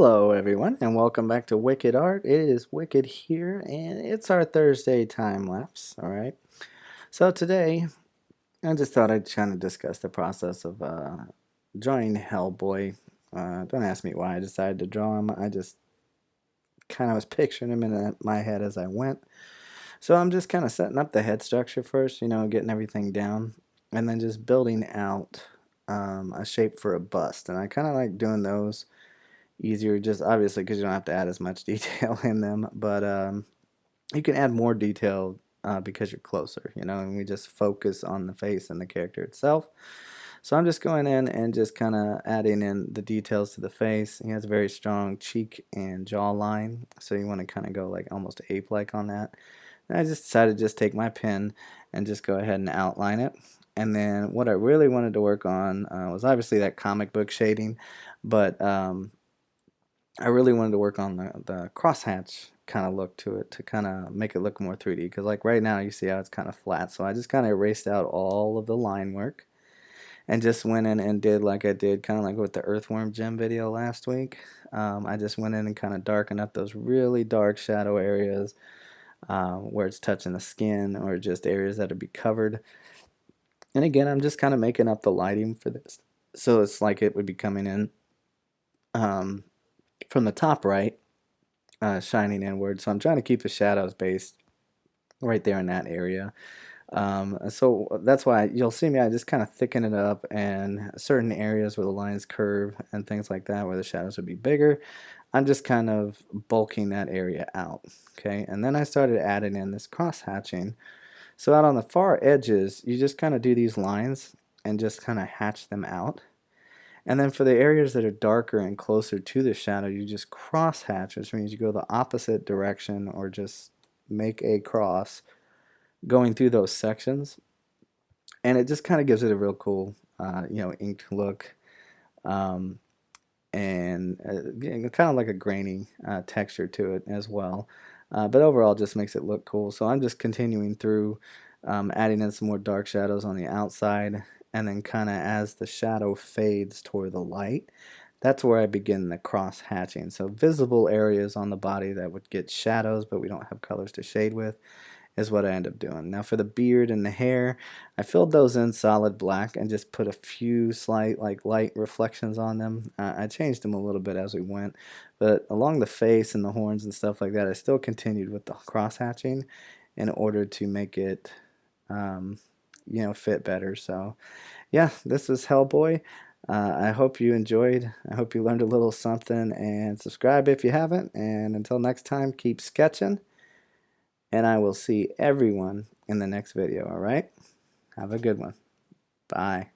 Hello everyone and welcome back to Wicked Art. It is Wicked here and it's our Thursday time lapse. Alright. So today I just thought I'd kind of discuss the process of drawing Hellboy. Don't ask me why I decided to draw him. I just kind of was picturing him in my head as I went. So I'm just kind of setting up the head structure first, getting everything down, and then just building out a shape for a bust. And I kind of like doing those easier, just obviously because you don't have to add as much detail in them, but you can add more detail because you're closer, and we just focus on the face and the character itself. So I'm just going in and just kind of adding in the details to the face. He has a very strong cheek and jawline, so you want to kind of go like almost ape-like on that. And I just decided to just take my pen and just go ahead and outline it. And then what I really wanted to work on was obviously that comic book shading, but I really wanted to work on the crosshatch kind of look to it to kind of make it look more 3D, because like right now you see how it's kind of flat, so I just kind of erased out all of the line work and just went in and did like I did kind of like with the earthworm gem video last week. I just went in and kind of darkened up those really dark shadow areas where it's touching the skin, or just areas that would be covered. And again, I'm just kind of making up the lighting for this, so it's like it would be coming in um, from the top right, shining inward. So I'm trying to keep the shadows based right there in that area. So that's why you'll see me, I just kind of thicken it up, and certain areas where the lines curve and things like that, where the shadows would be bigger, I'm just kind of bulking that area out. Okay, and then I started adding in this cross hatching. So out on the far edges, you just kind of do these lines and just kind of hatch them out. And then for the areas that are darker and closer to the shadow, you just cross hatch, which means you go the opposite direction or just make a cross going through those sections. And it just kind of gives it a real cool, inked look, um, and kind of like a grainy texture to it as well. But overall, just makes it look cool. So I'm just continuing through, adding in some more dark shadows on the outside, and then kind of as the shadow fades toward the light, that's where I begin the cross hatching. So visible areas on the body that would get shadows, but we don't have colors to shade with, is what I end up doing. Now for the beard and the hair, I filled those in solid black and just put a few slight like light reflections on them. I changed them a little bit as we went, but along the face and the horns and stuff like that, I still continued with the cross hatching in order to make it um, fit better. So yeah, this is Hellboy. I hope you enjoyed. I hope you learned a little something, and subscribe if you haven't. And until next time, keep sketching, and I will see everyone in the next video, alright? Have a good one. Bye.